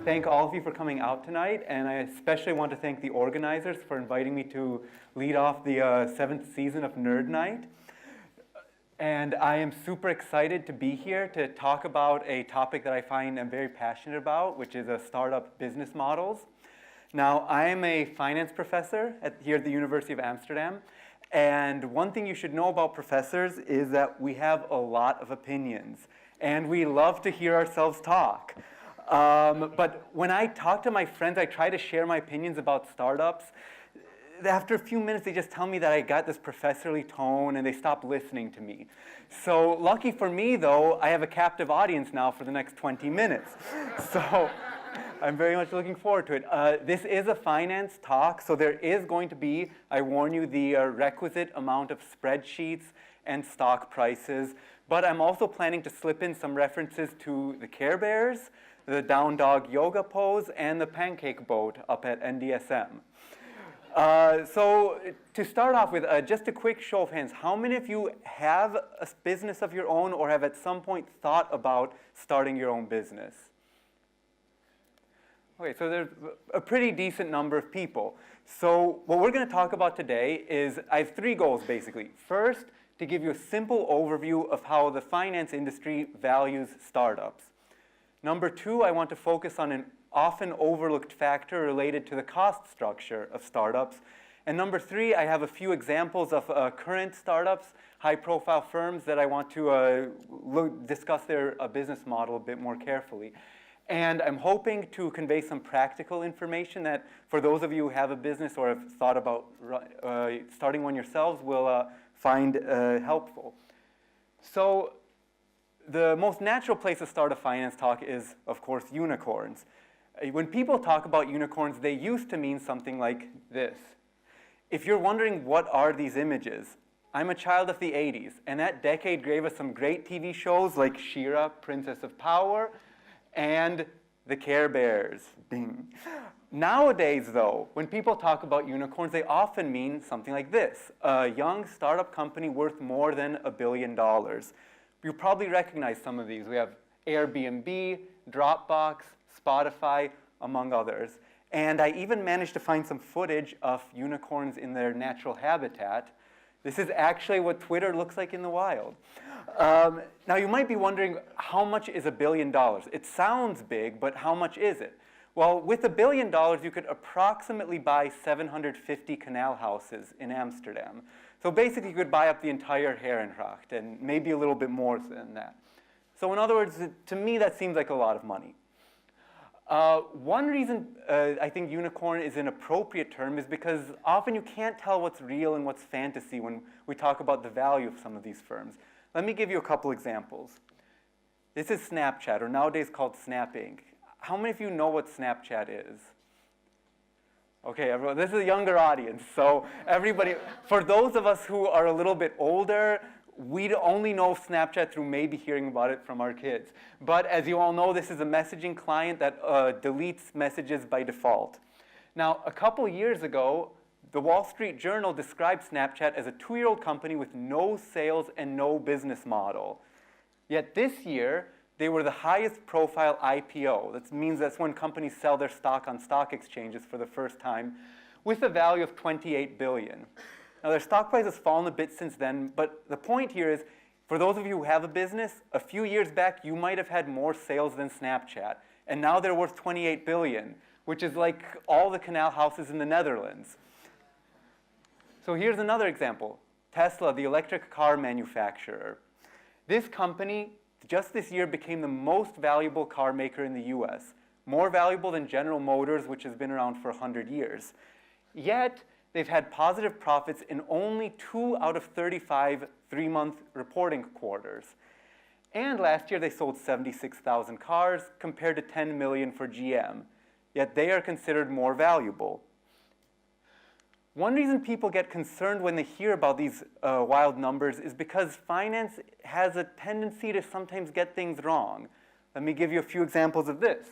thank all of you for coming out tonight, and I especially want to thank the organizers for inviting me to lead off the 7th season of Nerd Night. And I am super excited to be here to talk about a topic that I find I'm very passionate about, which is startup business models. Now, I am a finance professor here at the University of Amsterdam, and one thing you should know about professors is that we have a lot of opinions, and we love to hear ourselves talk. But when I talk to my friends, I try to share my opinions about startups. After a few minutes, they just tell me that I got this professorly tone, and they stop listening to me. So lucky for me, though, I have a captive audience now for the next 20 minutes. So I'm very much looking forward to it. This is a finance talk, so there is going to be, I warn you, the requisite amount of spreadsheets and stock prices. But I'm also planning to slip in some references to the Care Bears, the down dog yoga pose, and the pancake boat up at NDSM. So to start off with, just a quick show of hands. How many of you have a business of your own or have at some point thought about starting your own business? Okay, so there's a pretty decent number of people. So what we're going to talk about today is, I have 3 goals basically. First, to give you a simple overview of how the finance industry values startups. Number 2, I want to focus on an often overlooked factor related to the cost structure of startups. And number 3, I have a few examples of current startups, high-profile firms that I want to discuss their business model a bit more carefully. And I'm hoping to convey some practical information that for those of you who have a business or have thought about starting one yourselves will find helpful. So the most natural place to start a finance talk is, of course, unicorns. When people talk about unicorns, they used to mean something like this. If you're wondering what are these images, I'm a child of the 80s, and that decade gave us some great TV shows like She-Ra, Princess of Power, and the Care Bears. Ding. Nowadays, though, when people talk about unicorns, they often mean something like this. A young startup company worth more than $1 billion. You probably recognize some of these. We have Airbnb, Dropbox, Spotify, among others. And I even managed to find some footage of unicorns in their natural habitat. This is actually what Twitter looks like in the wild. Now you might be wondering, how much is $1 billion? It sounds big, but how much is it? Well, with $1 billion, you could approximately buy 750 canal houses in Amsterdam. So basically, you could buy up the entire Herrengracht, and maybe a little bit more than that. So in other words, to me, that seems like a lot of money. One reason I think unicorn is an appropriate term is because often you can't tell what's real and what's fantasy when we talk about the value of some of these firms. Let me give you a couple examples. This is Snapchat, or nowadays called Snap Inc. How many of you know what Snapchat is? Okay, everyone, this is a younger audience, so everybody, for those of us who are a little bit older, we only know Snapchat through maybe hearing about it from our kids. But as you all know, this is a messaging client that deletes messages by default. Now, a couple years ago, the Wall Street Journal described Snapchat as a 2-year-old company with no sales and no business model. Yet this year, they were the highest profile IPO. That means that's when companies sell their stock on stock exchanges for the first time, with a value of $28 billion. Now, their stock price has fallen a bit since then, but the point here is, for those of you who have a business, a few years back, you might have had more sales than Snapchat, and now they're worth $28 billion, which is like all the canal houses in the Netherlands. So here's another example. Tesla, the electric car manufacturer. This company, just this year, became the most valuable car maker in the US, more valuable than General Motors, which has been around for 100 years. Yet, they've had positive profits in only 2 out of 35 3-month reporting quarters. And last year, they sold 76,000 cars compared to 10 million for GM. Yet they are considered more valuable. One reason people get concerned when they hear about these wild numbers is because finance has a tendency to sometimes get things wrong. Let me give you a few examples of this.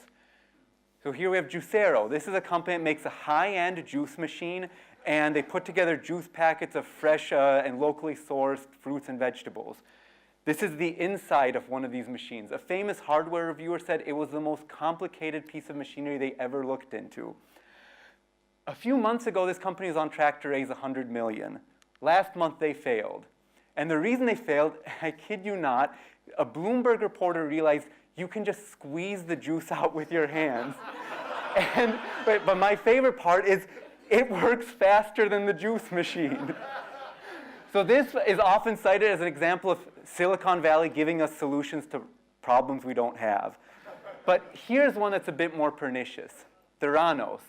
So here we have Juicero. This is a company that makes a high-end juice machine, and they put together juice packets of fresh and locally sourced fruits and vegetables. This is the inside of one of these machines. A famous hardware reviewer said it was the most complicated piece of machinery they ever looked into. A few months ago, this company was on track to raise $100 million. Last month, they failed. And the reason they failed, I kid you not, a Bloomberg reporter realized you can just squeeze the juice out with your hands. But my favorite part is it works faster than the juice machine. So this is often cited as an example of Silicon Valley giving us solutions to problems we don't have. But here's one that's a bit more pernicious, Theranos.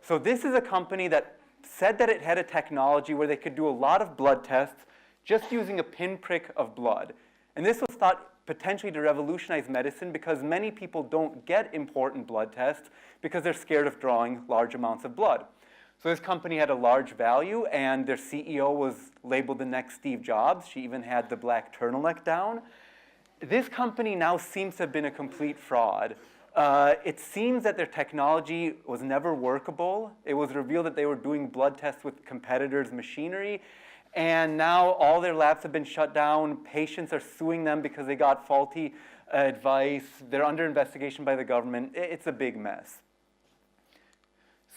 So this is a company that said that it had a technology where they could do a lot of blood tests just using a pinprick of blood. And this was thought potentially to revolutionize medicine because many people don't get important blood tests because they're scared of drawing large amounts of blood. So this company had a large value, and their CEO was labeled the next Steve Jobs. She even had the black turtleneck down. This company now seems to have been a complete fraud. It seems that their technology was never workable. It was revealed that they were doing blood tests with competitors' machinery, and now all their labs have been shut down. Patients are suing them because they got faulty advice. They're under investigation by the government. It's a big mess.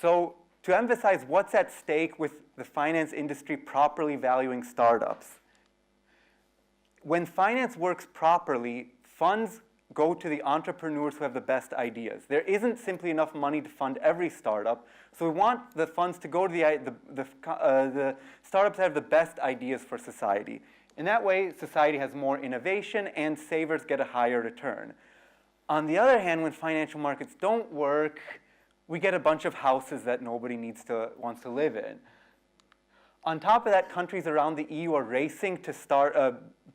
So to emphasize what's at stake with the finance industry properly valuing startups, when finance works properly, funds go to the entrepreneurs who have the best ideas. There isn't simply enough money to fund every startup, so we want the funds to go to the startups that have the best ideas for society. In that way, society has more innovation and savers get a higher return. On the other hand, when financial markets don't work, we get a bunch of houses that nobody wants to live in. On top of that, countries around the EU are racing to start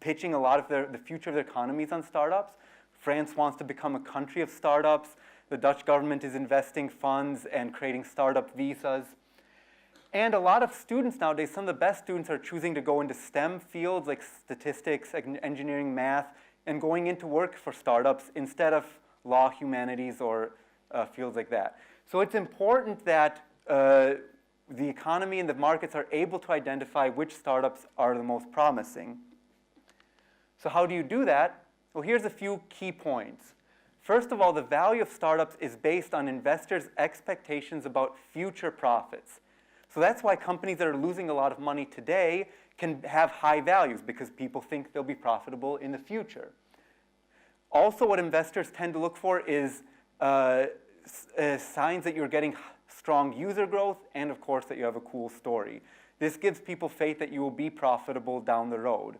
pitching a lot of the future of their economies on startups. France wants to become a country of startups. The Dutch government is investing funds and creating startup visas. And a lot of students nowadays, some of the best students are choosing to go into STEM fields like statistics, engineering, math, and going into work for startups instead of law, humanities, or fields like that. So it's important that the economy and the markets are able to identify which startups are the most promising. So how do you do that? Well, here's a few key points. First of all, the value of startups is based on investors' expectations about future profits. So that's why companies that are losing a lot of money today can have high values, because people think they'll be profitable in the future. Also, what investors tend to look for is signs that you're getting strong user growth and, of course, that you have a cool story. This gives people faith that you will be profitable down the road.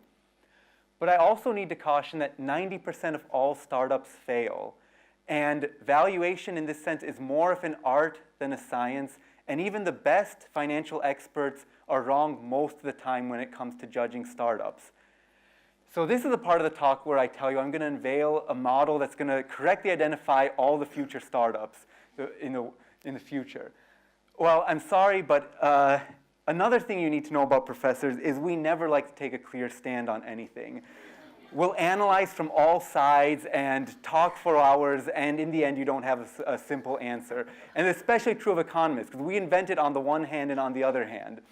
But I also need to caution that 90% of all startups fail. And valuation in this sense is more of an art than a science. And even the best financial experts are wrong most of the time when it comes to judging startups. So this is a part of the talk where I tell you I'm going to unveil a model that's going to correctly identify all the future startups in the future. Well, I'm sorry, but another thing you need to know about professors is we never like to take a clear stand on anything. We'll analyze from all sides and talk for hours, and in the end, you don't have a simple answer. And it's especially true of economists, because we invent it on the one hand and on the other hand.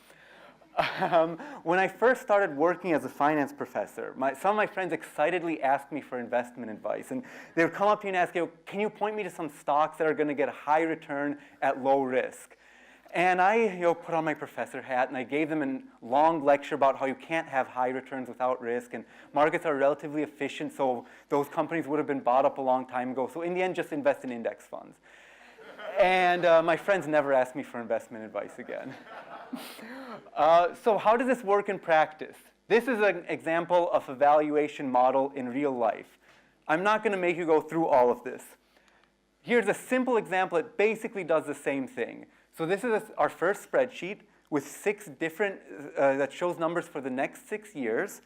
When I first started working as a finance professor, some of my friends excitedly asked me for investment advice. And they would come up to me and ask, can you point me to some stocks that are going to get a high return at low risk? And I put on my professor hat, and I gave them a long lecture about how you can't have high returns without risk, and markets are relatively efficient, so those companies would have been bought up a long time ago. So in the end, just invest in index funds. And my friends never asked me for investment advice again. So how does this work in practice? This is an example of a valuation model in real life. I'm not going to make you go through all of this. Here's a simple example. It basically does the same thing. So this is our first spreadsheet with 6 different, that shows numbers for the next 6 years.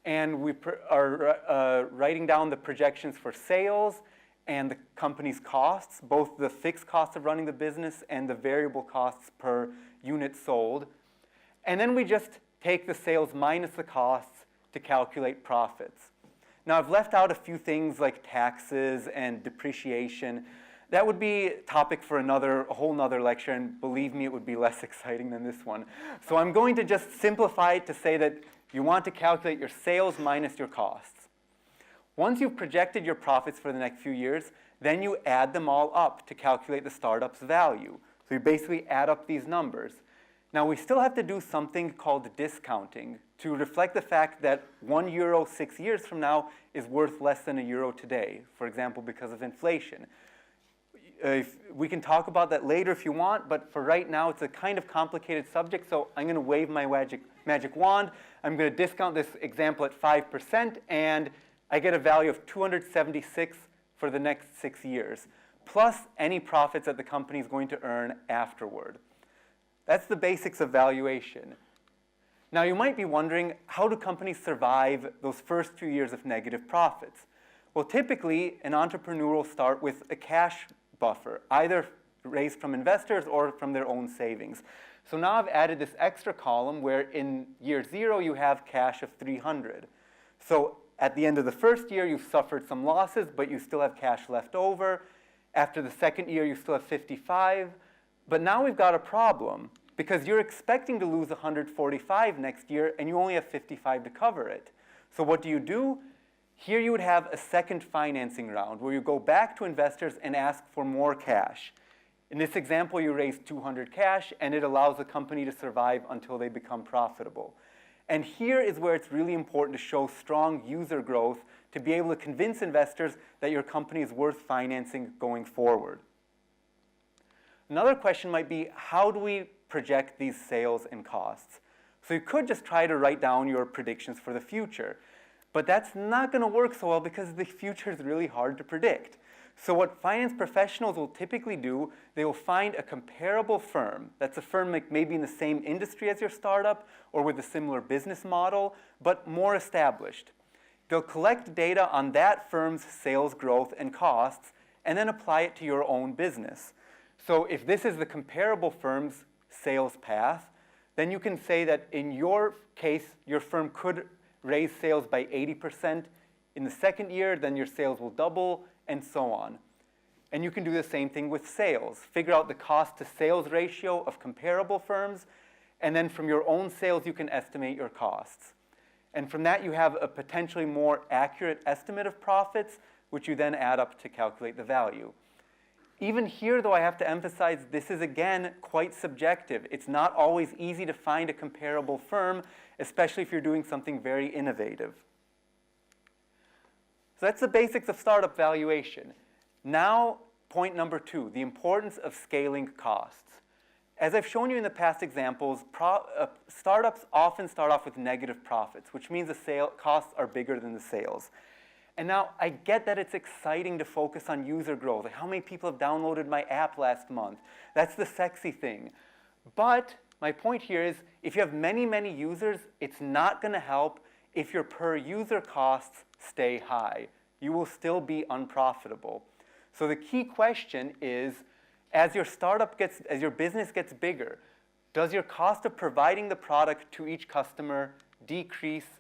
And we are writing down the projections for sales and the company's costs, both the fixed costs of running the business and the variable costs per unit sold. And then we just take the sales minus the costs to calculate profits. Now, I've left out a few things like taxes and depreciation. That would be a topic for a whole nother lecture, and believe me, it would be less exciting than this one. So I'm going to just simplify it to say that you want to calculate your sales minus your costs. Once you've projected your profits for the next few years, then you add them all up to calculate the startup's value. So you basically add up these numbers. Now we still have to do something called discounting to reflect the fact that €1 6 years from now is worth less than €1 today, for example, because of inflation. We can talk about that later if you want, but for right now it's a kind of complicated subject, so I'm going to wave my magic wand. I'm going to discount this example at 5%, and I get a value of 276 for the next 6 years, plus any profits that the company is going to earn afterward. That's the basics of valuation. Now you might be wondering, how do companies survive those first few years of negative profits? Well, typically an entrepreneur will start with a cash buffer, either raised from investors or from their own savings. So now I've added this extra column where in year 0 you have cash of 300. So at the end of the first year you've suffered some losses, but you still have cash left over. After the second year you still have 55. But now we've got a problem because you're expecting to lose 145 next year and you only have 55 to cover it. So what do? Here you would have a second financing round where you go back to investors and ask for more cash. In this example, you raise 200 cash and it allows the company to survive until they become profitable. And here is where it's really important to show strong user growth to be able to convince investors that your company is worth financing going forward. Another question might be, how do we project these sales and costs? So you could just try to write down your predictions for the future. But that's not going to work so well because the future is really hard to predict. So what finance professionals will typically do, they will find a comparable firm. That's a firm like maybe in the same industry as your startup or with a similar business model, but more established. They'll collect data on that firm's sales growth and costs and then apply it to your own business. So if this is the comparable firm's sales path, then you can say that in your case, your firm could raise sales by 80% in the second year, then your sales will double, and so on. And you can do the same thing with sales. Figure out the cost to sales ratio of comparable firms, and then from your own sales, you can estimate your costs. And from that, you have a potentially more accurate estimate of profits, which you then add up to calculate the value. Even here, though, I have to emphasize this is, again, quite subjective. It's not always easy to find a comparable firm, especially if you're doing something very innovative. So that's the basics of startup valuation. Now, point number 2, the importance of scaling costs. As I've shown you in the past examples, startups often start off with negative profits, which means the costs are bigger than the sales. And now, I get that it's exciting to focus on user growth. Like how many people have downloaded my app last month? That's the sexy thing. But my point here is, if you have many, many users, it's not going to help if your per user costs stay high. You will still be unprofitable. So the key question is, as your business gets bigger, does your cost of providing the product to each customer decrease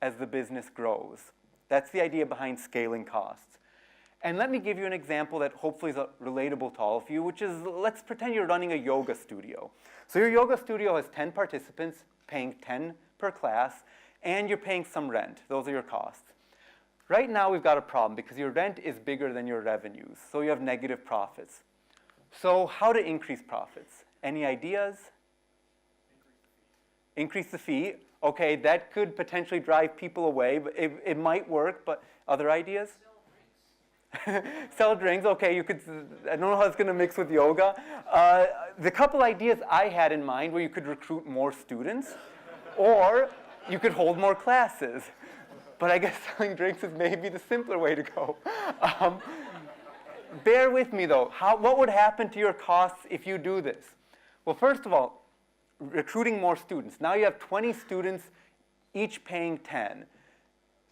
as the business grows? That's the idea behind scaling costs. And let me give you an example that hopefully is relatable to all of you, which is, let's pretend you're running a yoga studio. So your yoga studio has 10 participants, paying 10 per class, and you're paying some rent. Those are your costs. Right now, we've got a problem because your rent is bigger than your revenues, so you have negative profits. So how to increase profits? Any ideas? Increase the fee. Okay, that could potentially drive people away, but it might work, but other ideas? Sell drinks. Sell drinks, okay, I don't know how it's going to mix with yoga. The couple ideas I had in mind were you could recruit more students, or you could hold more classes. But I guess selling drinks is maybe the simpler way to go. Bear with me, though. What would happen to your costs if you do this? Well, first of all, recruiting more students. Now you have 20 students, each paying 10.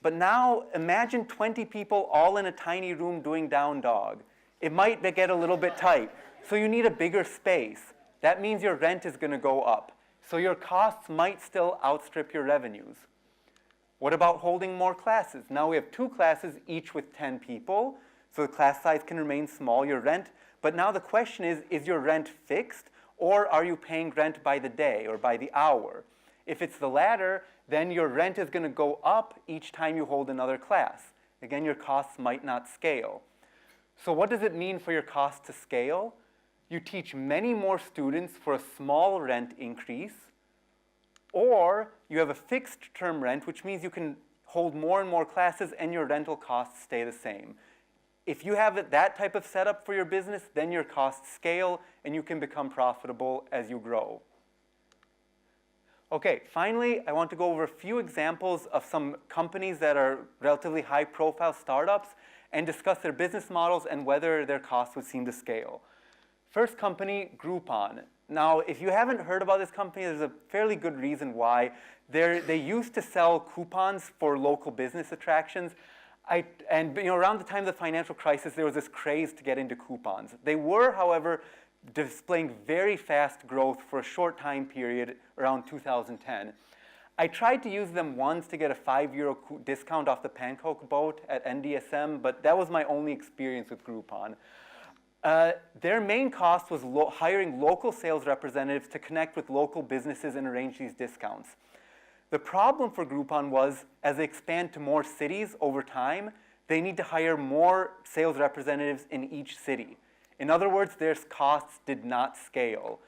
But now imagine 20 people all in a tiny room doing down dog. It might get a little bit tight. So you need a bigger space. That means your rent is going to go up. So your costs might still outstrip your revenues. What about holding more classes? Now we have 2 classes, each with 10 people. So the class size can remain small, your rent. But now the question is your rent fixed? Or are you paying rent by the day or by the hour? If it's the latter, then your rent is going to go up each time you hold another class. again, your costs might not scale. So what does it mean for your costs to scale? You teach many more students for a small rent increase, or you have a fixed term rent, which means you can hold more and more classes and your rental costs stay the same. If you have that type of setup for your business, then your costs scale and you can become profitable as you grow. Okay, finally, I want to go over a few examples of some companies that are relatively high-profile startups and discuss their business models and whether their costs would seem to scale. First company, Groupon. Now, if you haven't heard about this company, there's a fairly good reason why. They used to sell coupons for local business attractions. Around the time of the financial crisis, there was this craze to get into coupons. They were, however, displaying very fast growth for a short time period around 2010. I tried to use them once to get a €5 discount off the Pancake boat at NDSM, but that was my only experience with Groupon. Their main cost was hiring local sales representatives to connect with local businesses and arrange these discounts. The problem for Groupon was, as they expand to more cities over time, they need to hire more sales representatives in each city. In other words, their costs did not scale.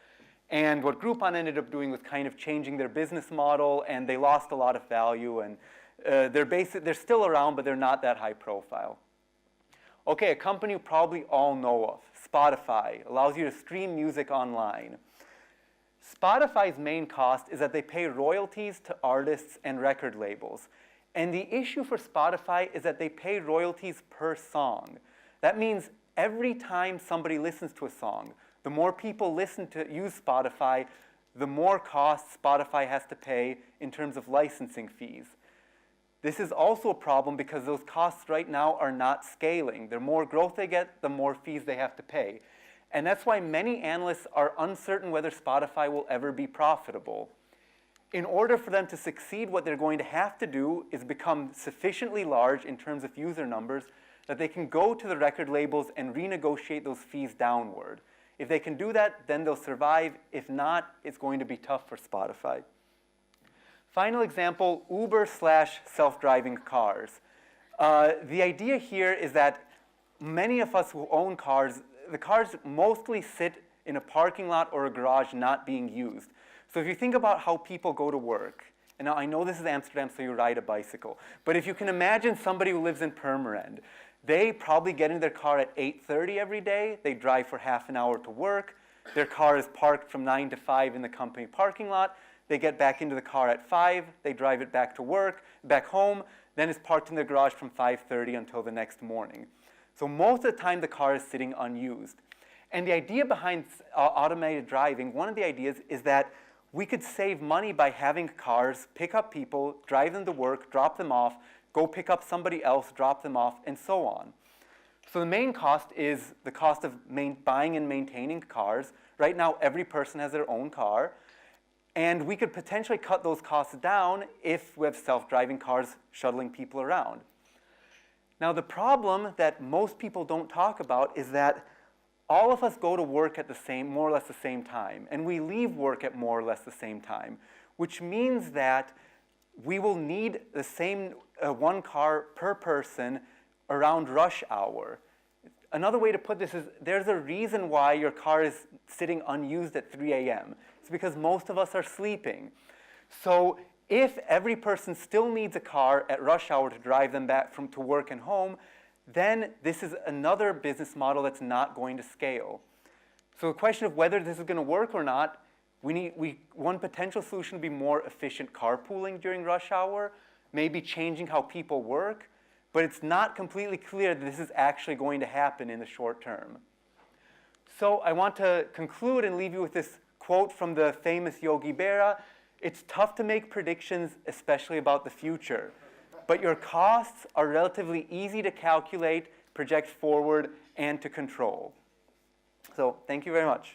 And what Groupon ended up doing was kind of changing their business model, and they lost a lot of value, and they're still around, but they're not that high profile. Okay, a company you probably all know of, Spotify, allows you to stream music online. Spotify's main cost is that they pay royalties to artists and record labels. And the issue for Spotify is that they pay royalties per song. That means every time somebody listens to a song, the more people use Spotify, the more costs Spotify has to pay in terms of licensing fees. This is also a problem because those costs right now are not scaling. The more growth they get, the more fees they have to pay. And that's why many analysts are uncertain whether Spotify will ever be profitable. In order for them to succeed, what they're going to have to do is become sufficiently large in terms of user numbers that they can go to the record labels and renegotiate those fees downward. If they can do that, then they'll survive. If not, it's going to be tough for Spotify. Final example, Uber/self-driving cars. The idea here is that many of us who own cars, the cars mostly sit in a parking lot or a garage not being used. So if you think about how people go to work, and now I know this is Amsterdam, so you ride a bicycle, but if you can imagine somebody who lives in Purmerend, they probably get in their car at 8:30 every day, they drive for half an hour to work, their car is parked from 9 to 5 in the company parking lot, they get back into the car at 5, they drive it back to work, back home, then it's parked in their garage from 5:30 until the next morning. So most of the time the car is sitting unused. And the idea behind automated driving, one of the ideas is that we could save money by having cars pick up people, drive them to work, drop them off, go pick up somebody else, drop them off, and so on. So the main cost is the cost of buying and maintaining cars. Right now, every person has their own car. And we could potentially cut those costs down if we have self-driving cars shuttling people around. Now, the problem that most people don't talk about is that all of us go to work at more or less the same time, and we leave work at more or less the same time, which means that we will need the same one car per person around rush hour. Another way to put this is there's a reason why your car is sitting unused at 3 a.m. It's because most of us are sleeping. So if every person still needs a car at rush hour to drive them back to work and home, then this is another business model that's not going to scale. So the question of whether this is going to work or not, one potential solution would be more efficient carpooling during rush hour, maybe changing how people work, but it's not completely clear that this is actually going to happen in the short term. So I want to conclude and leave you with this quote from the famous Yogi Berra: "It's tough to make predictions, especially about the future, but your costs are relatively easy to calculate, project forward, and to control." So thank you very much.